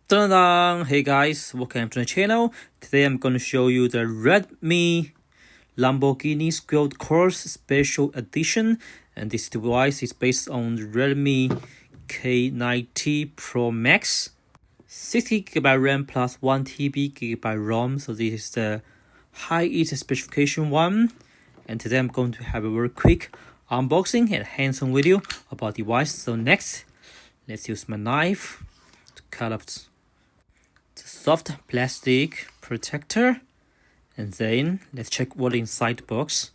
Ta-da! Hey guys, welcome to the channel. Today I'm going to show you the Redmi Lamborghini Squared Course Special Edition, and this device is based on the Redmi K90Pro Max, 60GB RAM plus 1TB ROM. So this is the high-end specification one, and today I'm going to have a very quick unboxing and hands-on video about the device. So next, let's use my knife to cut off the soft plastic protector, and then let's check what inside the box.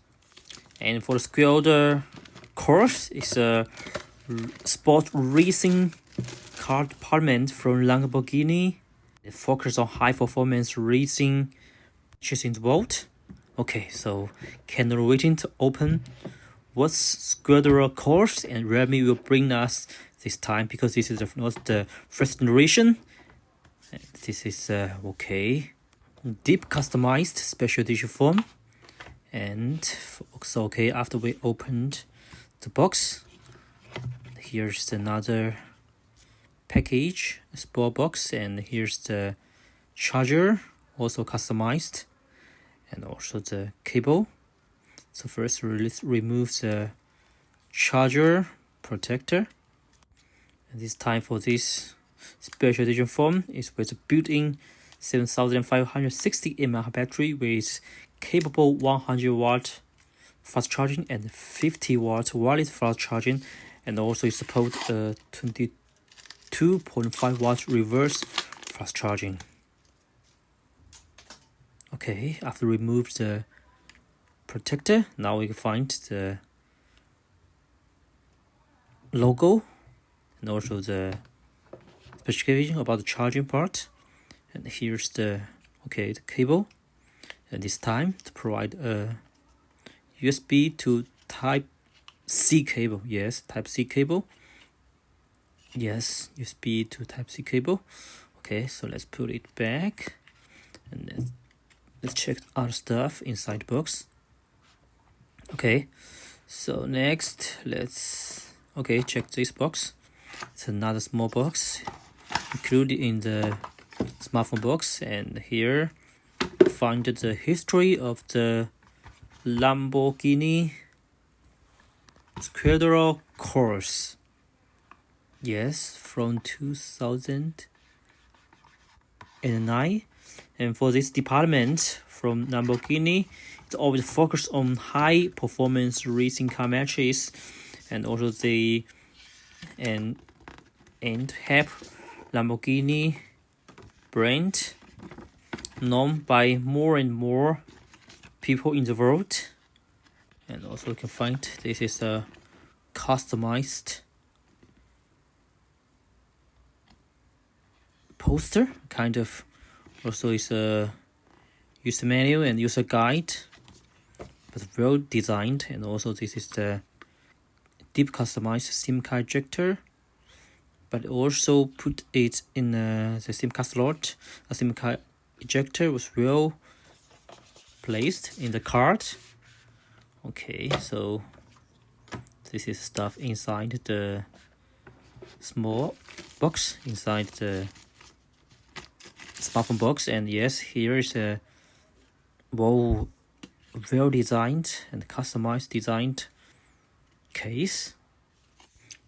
And for the squared course, it's a sport racing car department from Lamborghini. It focuses on high performance racing features in the world. Okay, so cannot waiting to open what's squared course and Redmi will bring us this time, because this is not the first generation. This is okay, deep customized special edition form. And so okay, after we opened the box, here's another package, a small box, and here's the charger, also customized, and also the cable. So first remove the charger protector, and this time for this special edition phone is with a built-in 7560 mAh battery with capable 100-watt fast charging and 50-watt wireless fast charging, and also it supports 22.5-watt reverse fast charging. Okay, after remove the protector, now we can find the logo and also the specification about the charging part. And here's the cable, and this time to provide a USB to Type C cable. Yes, Type C cable. Yes, USB to Type C cable. Okay, so let's put it back, and let's check other stuff inside the box. Okay, so next let's check this box. It's another small box included in the smartphone box, and here find the history of the Lamborghini Squared course. Yes, from 2009. And for this department from Lamborghini, it's always focused on high performance racing car matches, and also they and have Lamborghini brand known by more and more people in the world. And also you can find this is a customized poster, kind of. Also is a user manual and user guide, but well designed. And also this is the deep customized SIM card ejector, but also put it in the SIM card slot. A SIM card ejector was well placed in the card. Okay, so this is stuff inside the small box, inside the smartphone box. And yes, here is a well designed and customized designed case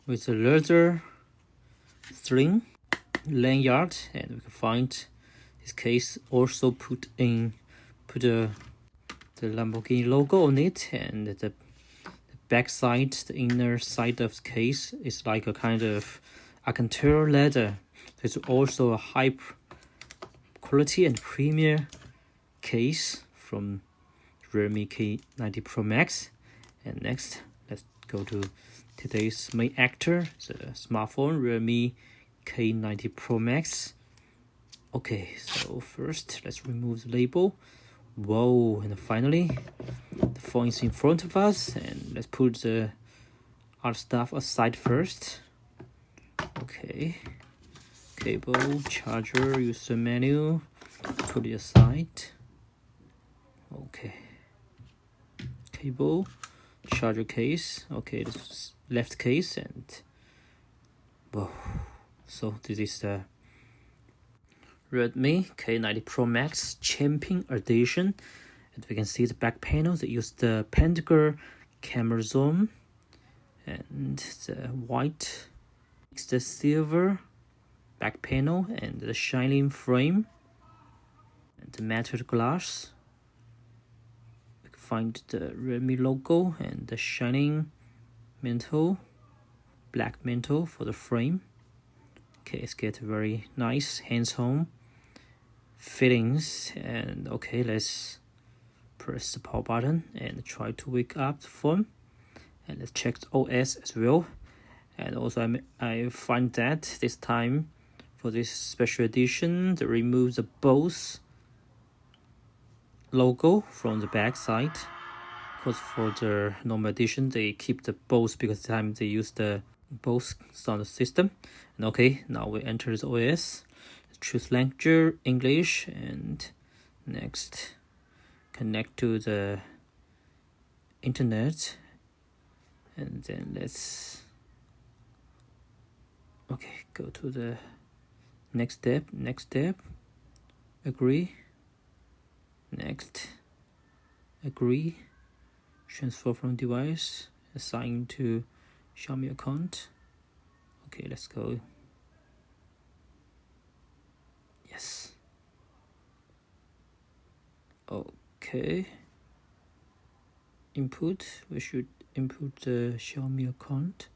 with a leather string lanyard, and we can find this case also put the Lamborghini logo on it, and the back side, the inner side of the case is like a kind of Alcantara leather. It's also a high quality and premier case from Redmi K90Pro Max. And next, let's go to today's main actor, the smartphone Redmi K90Pro Max. Okay, so first let's remove the label. Whoa, and finally the phone is in front of us, and let's put the other stuff aside first. Okay, cable, charger, user menu, put it aside. Okay, cable, charger case. Okay, this is left case, and whoa. So this is the Redmi K90Pro Max Champion Edition, and we can see the back panel. They use the pentagon camera zoom, and the white, it's the silver back panel, and the shining frame, and the matted glass. We can find the Redmi logo and the shining metal, black metal for the frame. Okay, it's get very nice hands-on fittings. And okay, let's press the power button and try to wake up the phone, and let's check the OS as well. And also I find that this time for this special edition, they remove the Bose logo from the back side, because for the normal edition they keep the Bose because the time they use the Bose sound system. And okay, now we enter the OS. Let's choose language English, and next connect to the internet, and then let's go to the next step, agree, next, agree, transfer from device, assign to Xiaomi account. Okay, let's go. Yes. Okay. Input, we should input the Xiaomi account.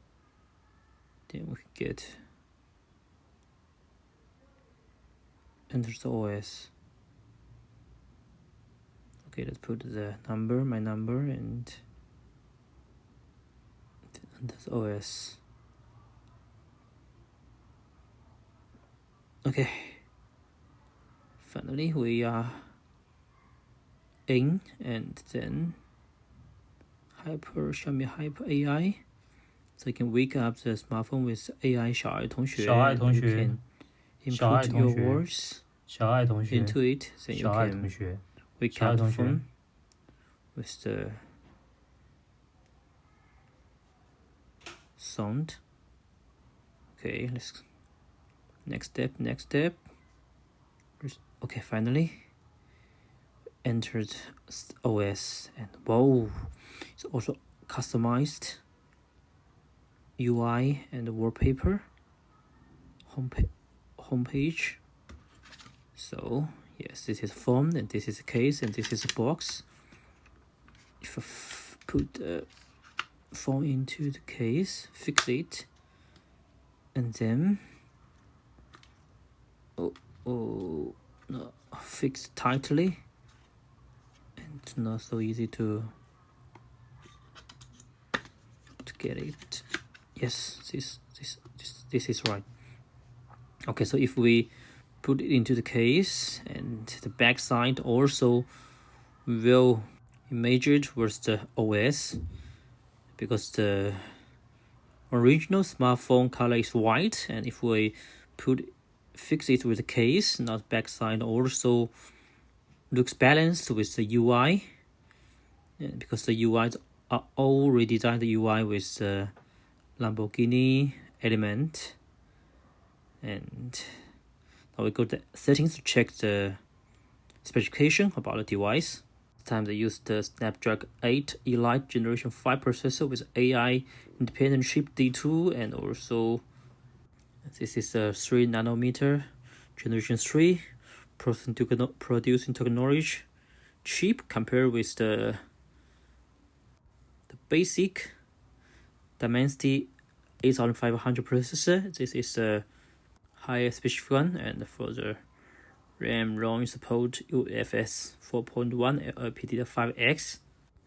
Then we get enter the OS. Okay, let's put the number, my number, and enter the OS. Okay, finally we are in, and then Xiaomi Hyper AI, so you can wake up the smartphone with AI 小爱同学. You can input your words into it, then you can wake up the phone with the sound. Okay, let's next step. Okay, finally entered OS, and whoa, it's also customized UI and wallpaper, homepage. So yes, this is phone, and this is a case, and this is a box. If I put the phone into the case, fix it, and then no, fix tightly, and it's not so easy to get it. Yes, this is right. Okay, so if we put it into the case, and the back side also will image it with the OS, because the original smartphone color is white, and if we fix it with the case, not backside, also looks balanced with the UI, because the UIs are all redesigned the UI with the Lamborghini element. And now we go to settings to check the specification about the device. This time they use the Snapdragon 8 Elite Generation 5 processor with AI independent chip D2, and also this is a 3 nanometer generation 3 producing technology chip, compared with the basic Dimensity 8500 processor. This is a higher specific one, and for the RAM support UFS 4.1 LPDDR5X.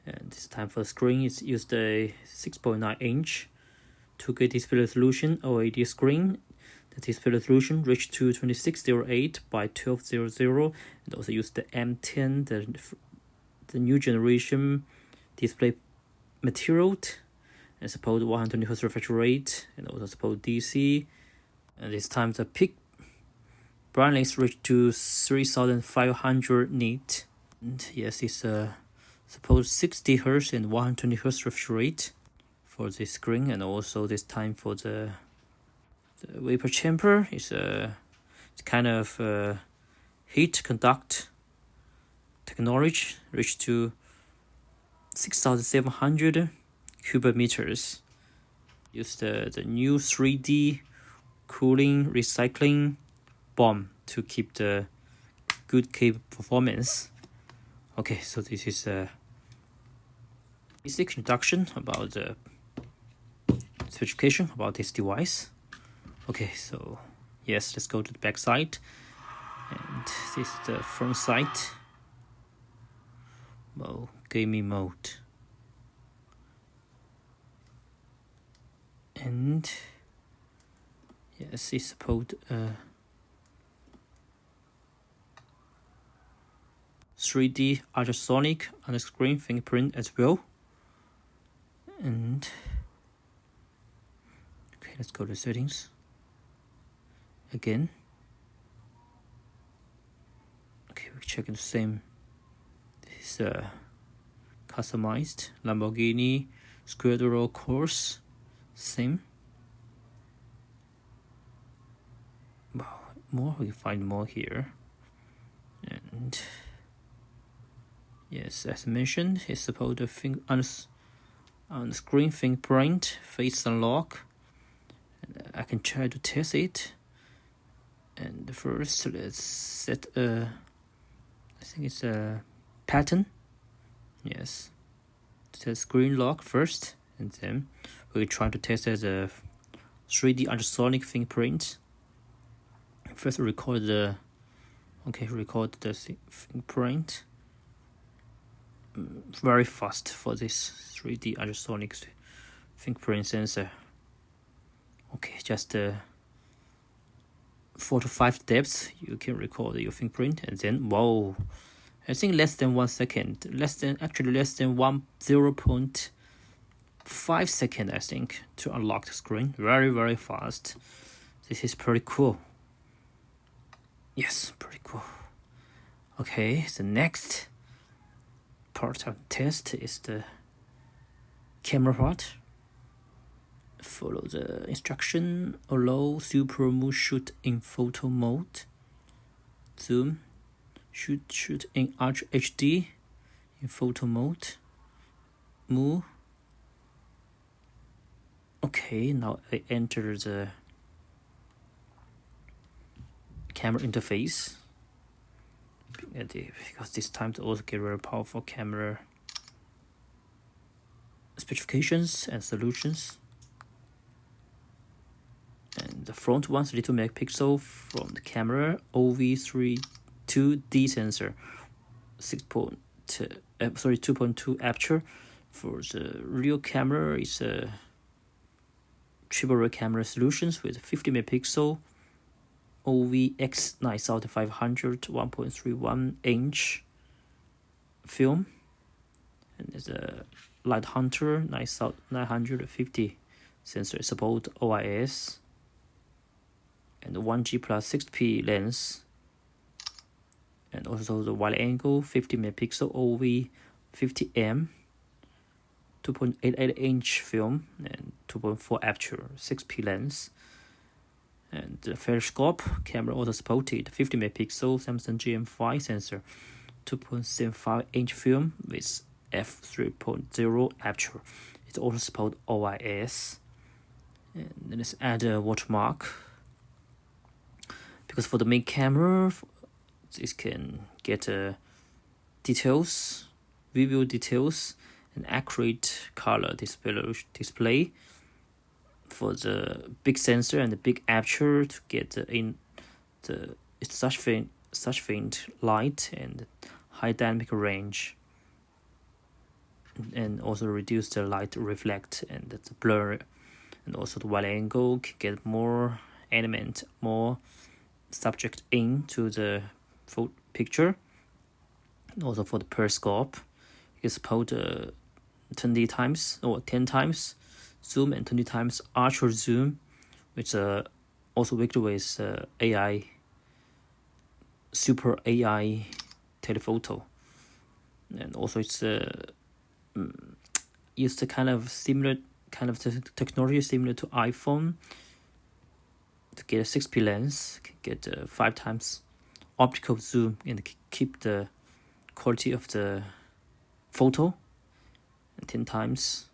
And this time for the screen, it's used a 6.9 inch 2K display resolution OLED screen. The display resolution reached to 2608 by 1200, and also use the M10, the new generation display material, and support 120Hz refresh rate, and also support DC. And this time the peak brightness reached to 3500 nits. And yes, it's a suppose 60 Hz and 120 Hz refresh rate for the screen, and also this time for the vapor chamber is it's kind of heat conduct technology, reached to 6,700 cubic meters. Use the new 3D cooling recycling bomb to keep the good performance. Okay, so this is a basic introduction about the specification about this device. Okay, so yes, let's go to the back side, and this is the front side. Well, gaming mode, and yes, it supports 3D ultrasonic on-screen fingerprint as well. And okay, let's go to settings again. Okay, we're checking the same. This is customized Lamborghini Squadron course, same. Wow, more, we find more here. And yes, as mentioned, it's supposed to on screen fingerprint, face unlock. And I can try to test it. And first, let's set I think it's a pattern. Yes, set screen lock first, and then we try to test as a 3D ultrasonic fingerprint. First, record the fingerprint. Very fast for this 3D ultrasonic fingerprint sensor. Okay, just 4 to 5 steps you can record your fingerprint, and then wow, I think less than 1 second, less than 0.5 second, I think, to unlock the screen. Very fast. This is pretty cool. Yes, pretty cool. Okay, the next part of the test is the camera part. Follow the instruction. Allow super move shoot in photo mode. Zoom. Shoot in Ultra HD in photo mode. Move. Okay, now I enter the camera interface. Because this time to also get very powerful camera specifications and solutions. And the front one's little megapixel from the camera, OV32D sensor, 2.2 aperture. For the rear camera, it's a triple rear camera solutions with 50 megapixel OVX9500 1.31 inch film, and there's a Light Hunter 950 sensor, support OIS, and the 1G plus 6P lens, and also the wide angle 50 megapixel OV50M 2.88 inch film and 2.4 aperture 6P lens. And the Periscope camera also supported 50 megapixel Samsung GM5 sensor, 2.75 inch film with f3.0 aperture. It also supports OIS. And then let's add a watermark, because for the main camera, this can get details, visual details, and accurate color display. For the big sensor and the big aperture to get such faint light and high dynamic range, and also reduce the light reflect and the blur, and also the wide angle can get more element, more subject into the picture. And also for the periscope, you support 20 times or 10 times zoom and 20 times ultra zoom, which also worked with super AI telephoto. and also it's used the kind of similar technology similar to iPhone. To get a 6P lens, can get 5 times optical zoom and keep the quality of the photo, and 10 times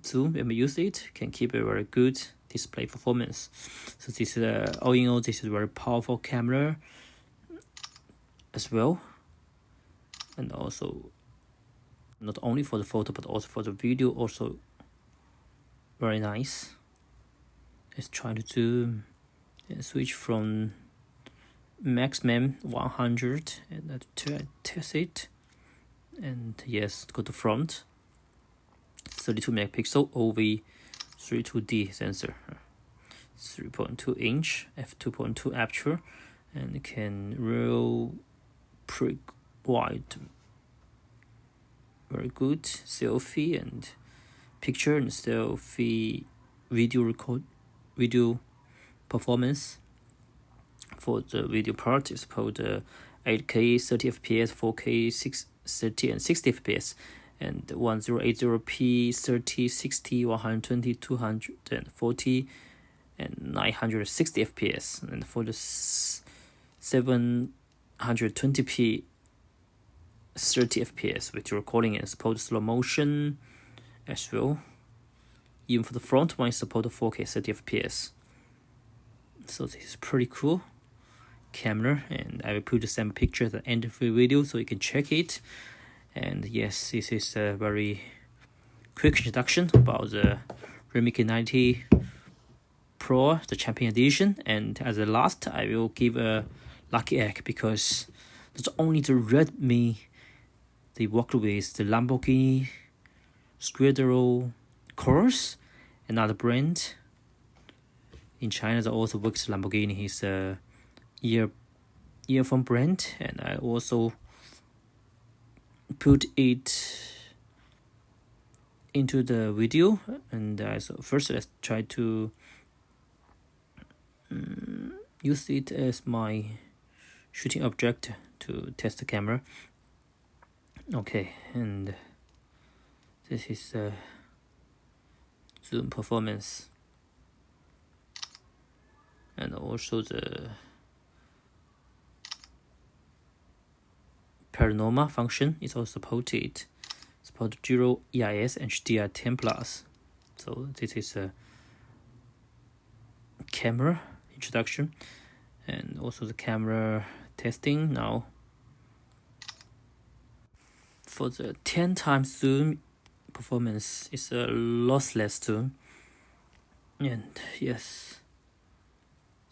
zoom when we use it, can keep a very good display performance. So this is all in all, this is a very powerful camera as well, and also not only for the photo but also for the video, also very nice. Let's try to zoom and switch from maximum 100 and test it. And yes, go to front. 32 megapixel OV32D sensor, 3.2 inch f2.2 aperture, and can roll pretty wide. Very good selfie and picture and selfie video performance. For the video part, it's called 8K 30 FPS, 4K 30 and 60 FPS, and 1080p 30, 60, 120, 240 and 960 FPS. And for the 720p 30 FPS with recording and support slow motion as well. Even for the front one, it supports 4K 30 FPS. So this is pretty cool camera, and I will put the same picture at the end of the video so you can check it. And yes, this is a very quick introduction about the Redmi K90Pro, the Champion Edition. And as a last, I will give a lucky egg, because not only the Redmi they worked with the Lamborghini Scuderia course, another brand in China that also works with Lamborghini. It's a earphone brand, and I also put it into the video. And so first let's try to use it as my shooting object to test the camera. Okay, and this is the zoom performance, and also the panorama function is also supported. Support 0 EIS and HDR10 Plus. So this is a camera introduction, and also the camera testing now. For the 10 times zoom performance, it's a lossless zoom. And yes,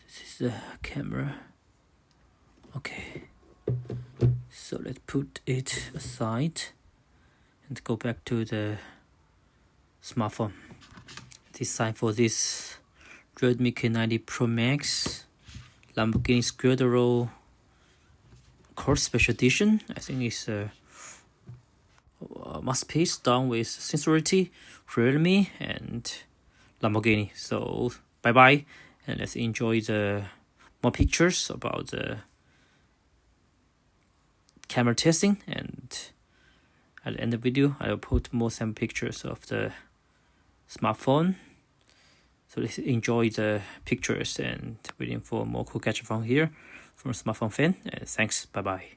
this is the camera. Okay, so let's put it aside and go back to the smartphone. Design for this Redmi K90Pro Max Lamborghini Scuderia Course Special Edition. I think it's a masterpiece done with sincerity, Realme and Lamborghini. So bye bye, and let's enjoy the more pictures about the camera testing. And at the end of the video, I will put more some pictures of the smartphone. So let's enjoy the pictures and waiting for more cool catch up from here from a smartphone fan. And thanks, bye bye.